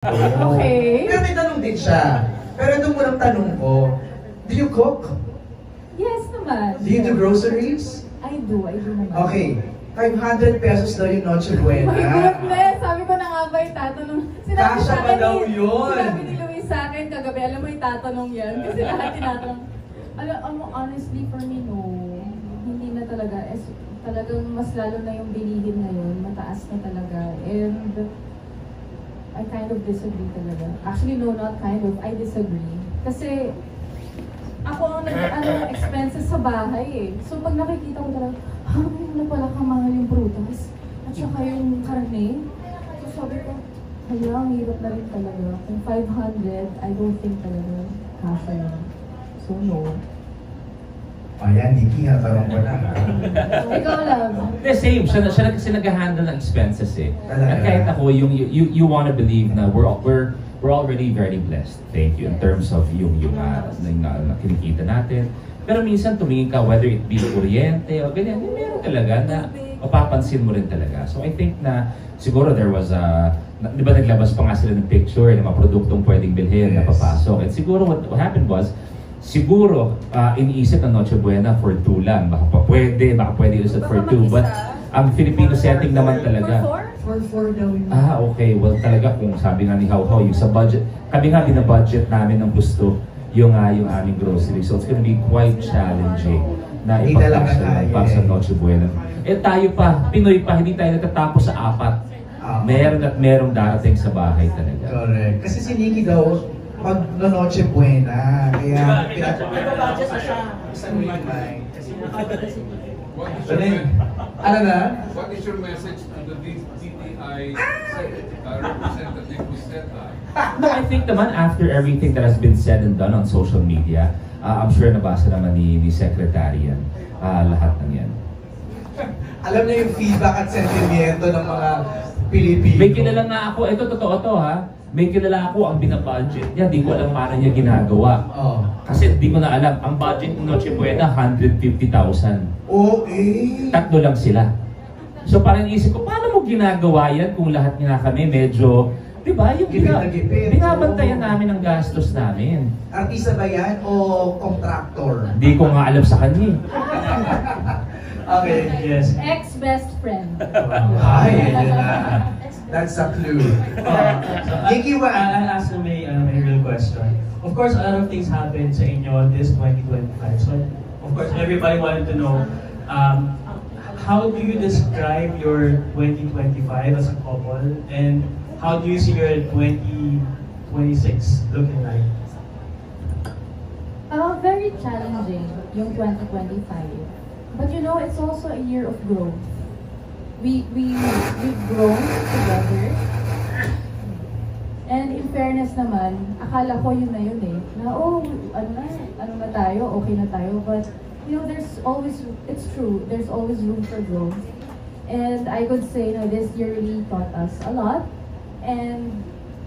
Okay. Pero may tanong din siya. Pero itong unang tanong ko, do you cook? Yes naman. Do you do groceries? I do naman. Okay. 500 pesos daw yung Noche Buena. My goodness! Sabi ko na nga ba itatanong. Kasha pa daw yun. Sinabi ni Luis sa akin kagabi, alam mo itatanong yan. Kasi lahat tinatanong. Alam mo, honestly for me, no. Hindi na talaga. Talagang mas lalo na yung bilihin ngayon. Mataas na talaga. And I kind of disagree talaga. Actually, no, not kind of. I disagree. Kasi ako ang expenses sa bahay eh. So pag nakikita ko talaga, ngayon na pala kamahal yung prutas at saka yung karne. So sabi ko, hala, ang hirap na rin talaga. Kung 500, I don't think talaga kasha yun. So no. Ayan, Nikki, natanong ko na. Ikaw lang. The same. Siya na kasi nag-handle ng expenses eh. At kahit ako, you wanna believe na we're already very blessed. Thank you. In terms of yung kinikita natin. Pero minsan tumingin ka, whether it be kuryente o ganyan, meron talaga na mapapansin mo rin talaga. So I think na siguro there was di ba naglabas pa nga sila ng picture ng mga produktong pwedeng bilhin na papasok. And siguro what happened was, siguro iniisip ng Noche Buena for 2 lang. Baka pwede ulit for 2. But ang Filipino setting naman talaga. For 4 daw yun. Okay. Well, talaga kung sabi nga ni How How, yung sa budget, kami nga binabudget namin ng gusto yung aming grocery. So it's gonna be quite challenging na ipagkasya para sa Noche Buena. Eh tayo pa, Pinoy pa, hindi tayo natatapos sa 4. Meron at merong darating sa bahay talaga. Correct. Kasi si Nikki daw, pag Noche Buena, kaya Nagpa-budget na siya. isang weekend. Ano na? What is your message to the DTI representative who said that? No, I think naman after everything that has been said and done on social media, I'm sure nabasa naman ni Secretary yan, lahat ng yan. Alam niya yung feedback at sentimiento ng mga Pilipino. May kilala nga ako, ito totoo to ha, may kilala ako ang binabudget niya, di ko alam paano niya ginagawa. Kasi di ko na alam, ang budget ng Noche Buena, 150,000. Okay. 3 lang sila. So parang isip ko, paano mo ginagawa yan kung lahat nga kami medyo, di ba, yung binabantayan namin ang gastos namin. Artista ba yan o contractor? Di ko nga alam sa kanya. Okay, yes. Ex-best friend. Ay, yun na. That's a clue. Nikki, I'll ask my real question. Of course, a lot of things happened sa inyo this 2025. So, of course, everybody wanted to know, how do you describe your 2025 as a couple? And how do you see your 2026 looking like? Very challenging, yung 2025. But you know, it's also a year of growth. We've grown together. And in fairness naman, akala ko yun na yun eh. Na ano na tayo, okay na tayo. But you know, it's true, there's always room for growth. And I could say na this year really taught us a lot. And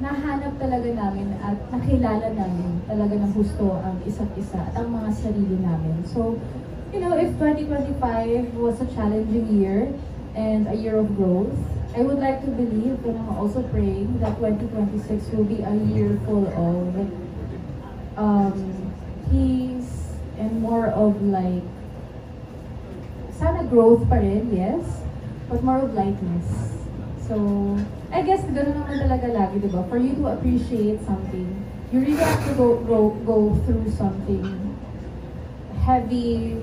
nahanap talaga namin at nakilala namin talaga ng gusto ang isa't isa at ang mga sarili namin. So, you know, if 2025 was a challenging year and a year of growth, I would like to believe, and I'm also praying, that 2026 will be a year full of peace and more of like, sana growth pa rin, yes, but more of lightness. So, I guess gano'n naman talaga lagi, diba? For you to appreciate something, you really have to go through something heavy,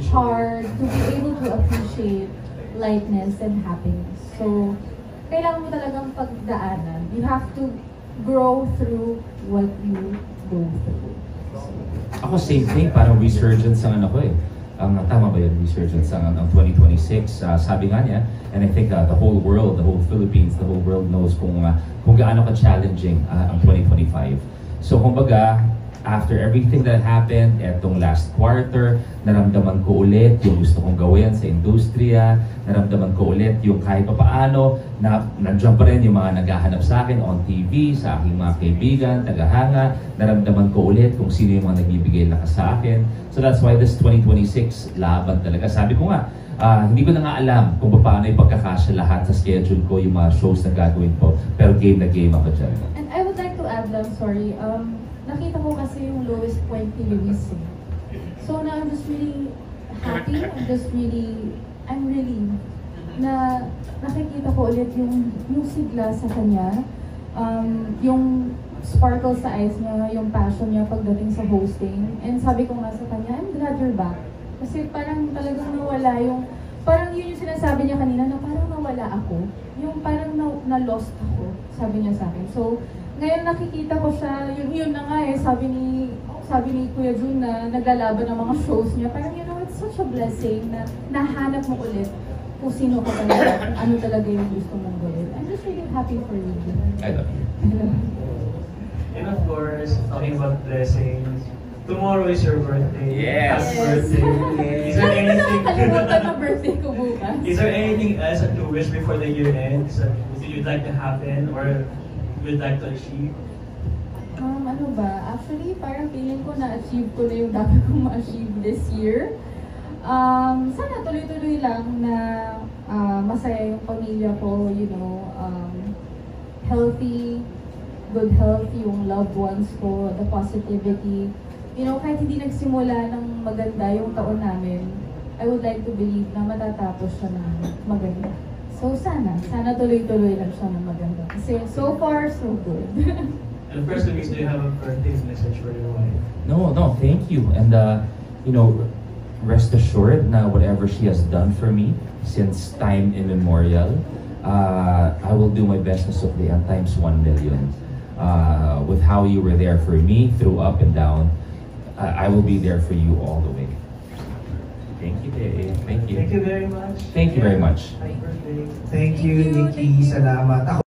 hard, to be able to appreciate lightness and happiness. So, kailangan mo talagang pagdaanan. You have to grow through what you go through. Ako same thing, parang resurgence ang ano ko eh. Tama ba yun, resurgence ang 2026? Sabi nga niya, and I think the whole world, the whole Philippines, the whole world knows kung gaano ka-challenging ang 2025. So kumbaga, after everything that happened, etong last quarter, naramdaman ko ulit yung gusto kong gawin sa industriya, naramdaman ko ulit yung kahit pa paano, na nandiyan pa rin yung mga naghahanap sa akin on TV, sa aking mga kaibigan, tagahanga, naramdaman ko ulit kung sino yung mga nagbibigay lakas sa akin. So that's why this 2026, laban talaga. Sabi ko nga, hindi ko na nga alam kung paano ipagkakasya lahat sa schedule ko, yung mga shows na gagawin ko, pero game na game ako dyan. And I add lang, sorry. Nakita ko kasi yung lowest point ni Luis. So now I'm just really happy. I'm really na nakikita ko ulit yung sigla sa kanya. Yung sparkle sa eyes niya, yung passion niya pagdating sa hosting. And sabi ko nga sa kanya, I'm glad you're back. Kasi parang talagang nawala yung, parang yun yung sinasabi niya kanina na parang nawala ako. Yung parang na-lost ako, sabi niya sa akin. So, ngayon nakikita ko siya, yun na nga sabi ni Kuya Jun na naglalaban ng mga shows niya. Parang it's such a blessing na nahanap mo ulit kung sino ka talaga, kung ano talaga yung gusto mong gawin. I'm just really happy for you. I love you. And of course, talking about blessings, tomorrow is your birthday. Yes. Happy birthday. Is there Lagi ko anything? nakakalimutan na birthday ko bukas. Is there anything else that you wish before the year ends that you'd like to happen or you'd like to achieve? Ano ba? Actually, parang feeling ko na-achieve ko na yung dapat kong ma-achieve this year. Sana tuloy-tuloy lang na masaya yung pamilya ko, healthy, good health, yung loved ones ko, the positivity. Kahit hindi nagsimula ng maganda yung taon namin, I would like to believe na matatapos siya ng maganda. So sana tuloy-tuloy lang siya ng maganda. Kasi so far, so good. And first, Luis, do you have a birthday message for your wife? No, thank you. And rest assured na whatever she has done for me since time immemorial, I will do my best to supply times 1 million. With how you were there for me through up and down, I will be there for you all the way. Thank you, Dave. Thank you. Thank you very much. Thank you very much. Happy birthday. Thank you, Nikki. Salamat. Ako